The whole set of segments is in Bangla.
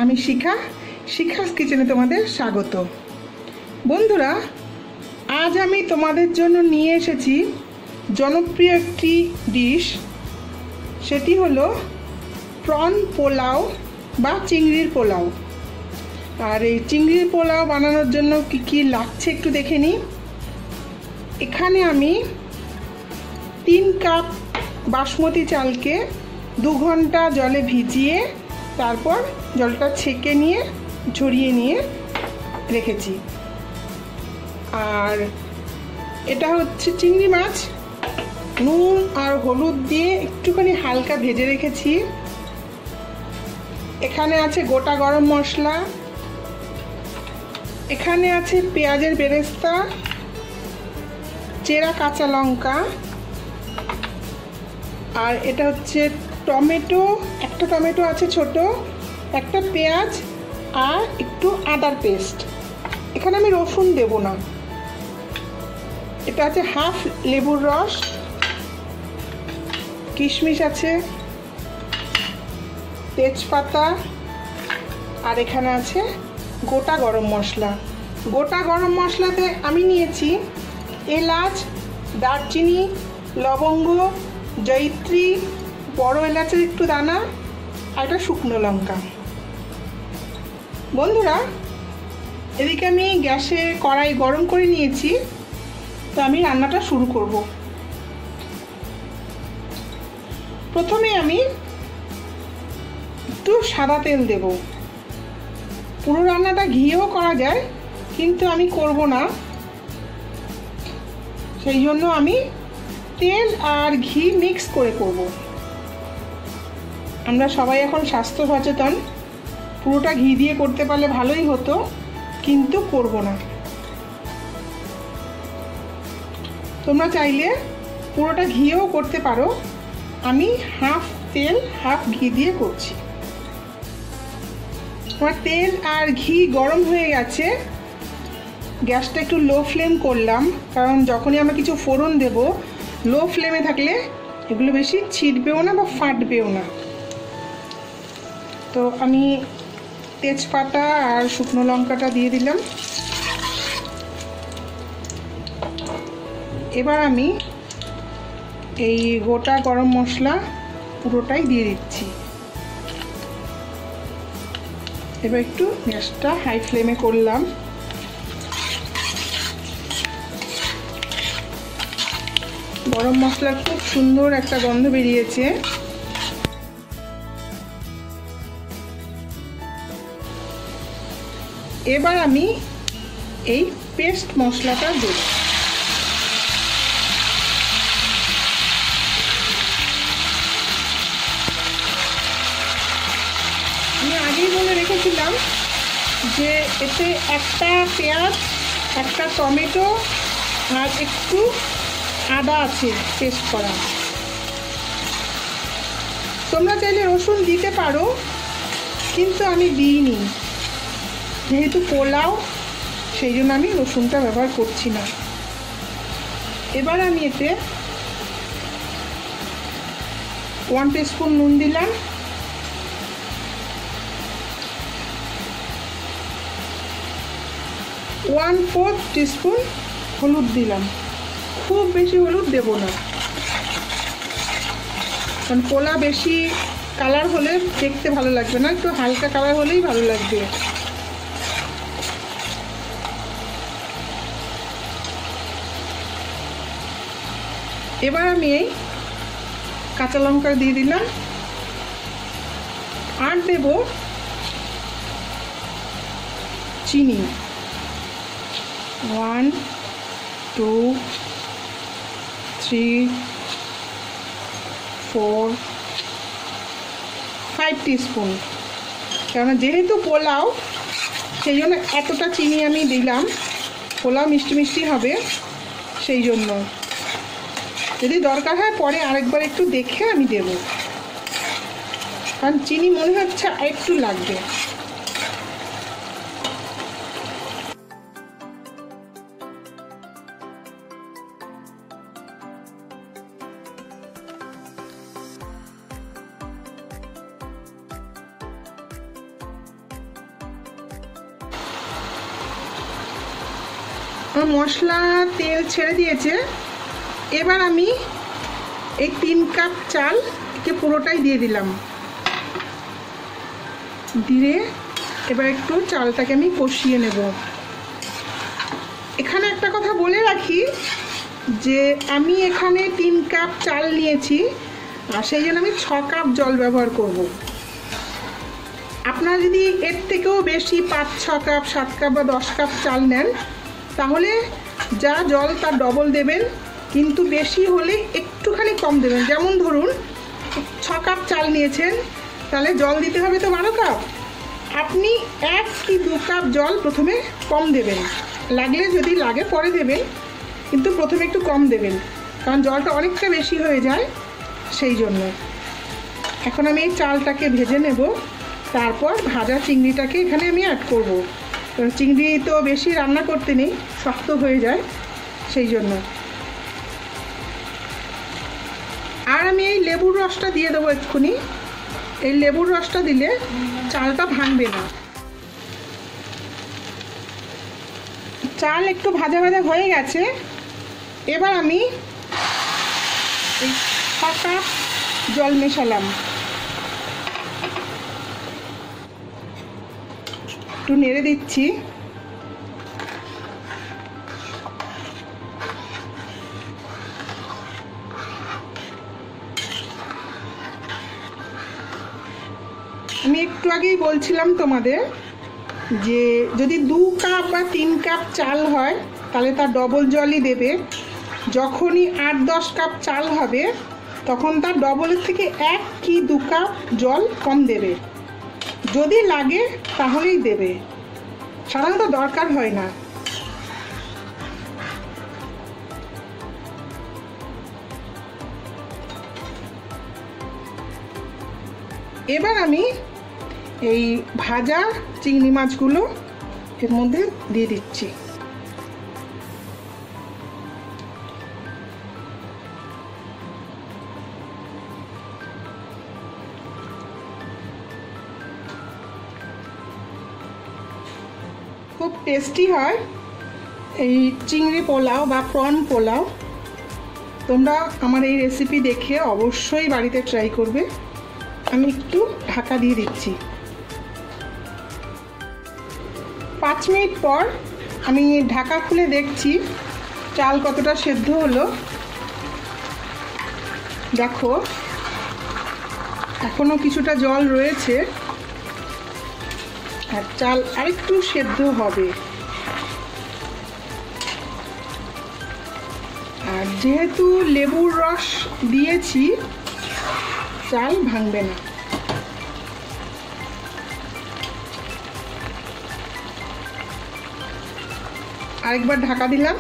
আমি শিখাস কিচেনে তোমাদের স্বাগত। বন্ধুরা, আজ আমি তোমাদের জন্য নিয়ে এসেছি জনপ্রিয় একটি ডিশ, সেটি হলো প্রন পোলাও বা চিংড়ির পোলাও। আর এই চিংড়ির পোলাও বানানোর জন্য কি কি লাগছে একটু দেখে নিই। এখানে আমি 3 কাপ বাসমতি চালকে 2 ঘন্টা জলে ভিজিয়ে তারপর জলটা ছেঁকে নিয়ে ঝরিয়ে নিয়ে রেখেছি। আর এটা হচ্ছে চিংড়ি মাছ, নুন আর হলুদ দিয়ে একটুখানি হালকা ভেজে রেখেছি। এখানে আছে গোটা গরম মশলা, এখানে আছে পেঁয়াজের বেরেস্তা, চেরা কাঁচা লঙ্কা, আর এটা হচ্ছে টমেটো, একটা টমেটো আছে ছোট, একটা পেঁয়াজ আর একটু আদার পেস্ট। এখানে আমি রসুন দেব না। এটা আছে হাফ লেবুর রস, কিশমিশ আছে, তেজপাতা, আর এখানে আছে গোটা গরম মশলা। গোটা গরম মশলাতে আমি নিয়েছি এলাচ, দারচিনি, লবঙ্গ, জয়িত্রী, বড় এলাচের একটু দানা আর একটা শুকনো লঙ্কা। বন্ধুরা, এদিকে আমি গ্যাসে কড়াই গরম করে নিয়েছি, তো আমি রান্নাটা শুরু করব। প্রথমে আমি একটু সাদা তেল দেব। পুরো রান্নাটা ঘিয়েও করা যায়, কিন্তু আমি করব না, সেই জন্য আমি তেল আর ঘি মিক্স করে করব। আমরা সবাই এখন স্বাস্থ্য সচেতন, পুরোটা ঘি দিয়ে করতে পারলে ভালোই হতো, কিন্তু করব না। তোমরা চাইলে পুরোটা ঘিয়েও করতে পারো, আমি হাফ তেল হাফ ঘি দিয়ে করছি। আমার তেল আর ঘি গরম হয়ে গেছে, গ্যাসটা একটু লো ফ্লেম করলাম, কারণ যখনই আমরা কিছু ফোড়ন দেব লো ফ্লেমে থাকলে এগুলো বেশি ছিটবেও না বা ফাটবেও না। তো আমি তেজপাতা আর শুকনো লঙ্কাটা দিয়ে দিলাম। এবার আমি এই গোটা গরম মশলা পুরোটাই দিয়ে দিচ্ছি। এবার একটু গ্যাসটা হাই ফ্লেমে করলাম। গরম মশলার খুব সুন্দর একটা গন্ধ বেরিয়েছে। এবার আমি এই পেস্ট মশলাটা দেব। আমি আগেই বলে রেখেছিলাম যে এতে একটা পেঁয়াজ, একটা টমেটো আর একটু আদা আছে পেস্ট করা। তোমরা চাইলে রসুন দিতে পারো, কিন্তু আমি দিইনি, যেহেতু পোলাও, সেই জন্য আমি রসুনটা ব্যবহার করছি না। এবার আমি এতে 1 টিস্পুন নুন দিলাম, 1/4 টিস্পুন হলুদ দিলাম। খুব বেশি হলুদ দেব না, কারণ পোলা বেশি কালার হলে দেখতে ভালো লাগবে না, একটু হালকা কালার হলেই ভালো লাগবে। এবার আমি এই কাঁচা লঙ্কা দিয়ে দিলাম আর দেব চিনি। 1 2 3 4 5 টিস্পুন। কারণ যেহেতু পোলাও, সেই জন্য এতটা চিনি আমি দিলাম। পোলাও মিষ্টি মিষ্টি হবে, সেই জন্য। যদি দরকার হয় পরে আরেকবার একটু দেখে আমি দেব, কারণ চিনি মনে হচ্ছে একটু লাগবে। আমার মশলা তেল ছেড়ে দিয়েছে। এবার আমি এই 3 কাপ চালকে পুরোটাই দিয়ে দিলাম। দিয়ে এবার একটু চালটাকে আমি কষিয়ে নেব। এখানে একটা কথা বলে রাখি যে আমি এখানে 3 কাপ চাল নিয়েছি, আর সেই জন্য আমি 6 কাপ জল ব্যবহার করব। আপনারা যদি এর থেকেও বেশি 5-6 কাপ 7 কাপ বা 10 কাপ চাল নেন তাহলে যা জল তার ডবল দেবেন, কিন্তু বেশি হলে একটুখানি কম দেবেন। যেমন ধরুন 6 কাপ চাল নিয়েছেন, তাহলে জল দিতে হবে তো 12 কাপ। আপনি 1 কি 2 কাপ জল প্রথমে কম দেবেন, লাগলে যদি লাগে পরে দেবেন, কিন্তু প্রথমে একটু কম দেবেন, কারণ জলটা অনেকটা বেশি হয়ে যায় সেই জন্য। এখন আমি এই চালটাকে ভেজে নেব, তারপর ভাজা চিংড়িটাকে এখানে আমি অ্যাড করব। কারণ চিংড়ি তো বেশি রান্না করতে নেই, শক্ত হয়ে যায় সেই জন্য। আর আমি এই লেবুর রসটা দিয়ে দেবো এক্ষুনি। এই লেবুর রসটা দিলে চালটা ভাঙবে না। চাল একটু ভাজা ভাজা হয়ে গেছে। এবার আমি এই 6 কাপ জল মেশালাম। একটু নেড়ে দিচ্ছি। আমি একটু আগেই বলছিলাম তোমাদের যে যদি 2 কাপ বা 3 কাপ চাল হয় তাহলে তার ডবল জলই দেবে। যখনই 8-10 কাপ চাল হবে তখন তার ডবলের থেকে 1 কি 2 কাপ জল কম দেবে। যদি লাগে তাহলেই দেবে, সাধারণত দরকার হয় না। এবার আমি এই ভাজা চিংড়ি মাছগুলো এর মধ্যে দিয়ে দিচ্ছি। খুব টেস্টি হয় এই চিংড়ি পোলাও বা প্রন পোলাও। তোমরা আমার এই রেসিপি দেখে অবশ্যই বাড়িতে ট্রাই করবে। আমি একটু ঢাকা দিয়ে দিচ্ছি। 5 মিনিট পর আমি ঢাকা খুলে দেখছি চাল কতটা সেদ্ধ হলো। দেখো এখনো কিছুটা জল রয়েছে, আর চাল আরেকটু সেদ্ধ হবে। আর যেহেতু লেবুর রস দিয়েছি চাল ভাঙবে না। আরেকবার ঢাকা দিলাম।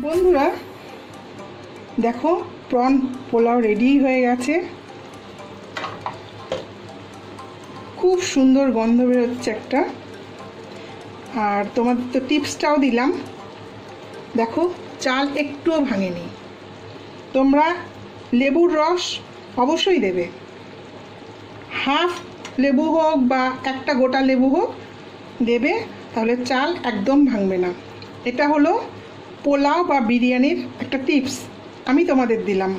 বন্ধুরা দেখো প্রন পোলাও রেডি হয়ে গেছে। খুব সুন্দর গন্ধ বেরোচ্ছে একটা। আর তোমাদের তো টিপসটাও দিলাম। দেখো চাল একটুও ভাঙেনি। তোমরা লেবুর রস অবশ্যই দেবে, হাফ লেবু হোক বা একটা গোটা লেবু হোক দেবে, তাহলে চাল একদম ভাঙবে না। এটা হলো পোলাও বা বিরিয়ানির একটা টিপস আমি তোমাদের দিলাম।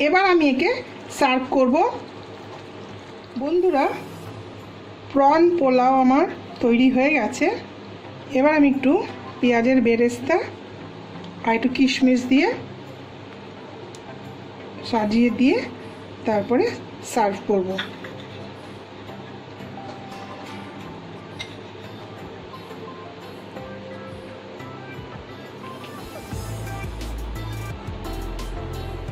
এবার আমি একে সার্ভ করব। বন্ধুরা প্রন পোলাও আমার তৈরি হয়ে গেছে। এবার আমি একটু পেঁয়াজের বেরেস্তা আর একটু কিশমিশ দিয়ে সাজিয়ে দিয়ে তারপরে সার্ভ করব।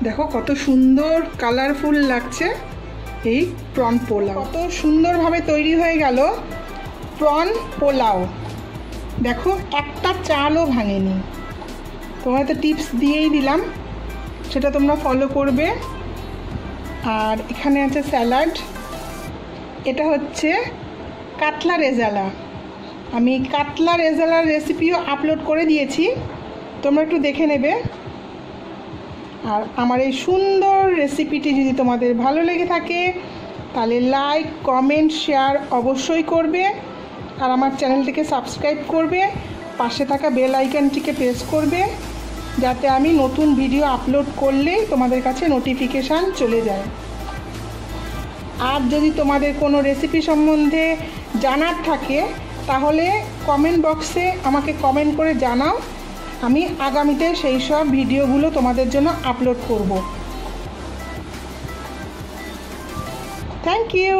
দেখো কত সুন্দর কালারফুল লাগছে এই প্রন পোলাও। কত সুন্দরভাবে তৈরি হয়ে গেল প্রন পোলাও। দেখো একটা চালও ভাঙেনি। তোমরা তো টিপস দিয়েই দিলাম, সেটা তোমরা ফলো করবে। আর এখানে আছে স্যালাড। এটা হচ্ছে কাতলা রেজালা। আমি কাতলা রেজালার রেসিপিও আপলোড করে দিয়েছি, তোমরা একটু দেখে নেবে। আর আমার এই সুন্দর রেসিপিটি যদি তোমাদের ভালো লেগে থাকে তাহলে লাইক কমেন্ট শেয়ার অবশ্যই করবে। আর আমার চ্যানেলটিকে সাবস্ক্রাইব করবে, পাশে থাকা বেল আইকনটিকে প্রেস করবে, যাতে আমি নতুন ভিডিও আপলোড করলেই তোমাদের কাছে নোটিফিকেশান চলে যায়। আর যদি তোমাদের কোনো রেসিপি সম্বন্ধে জানার থাকে তাহলে কমেন্ট বক্সে আমাকে কমেন্ট করে জানাও, আমি আগামীতে সেই সব ভিডিওগুলো তোমাদের জন্য আপলোড করব। Thank you.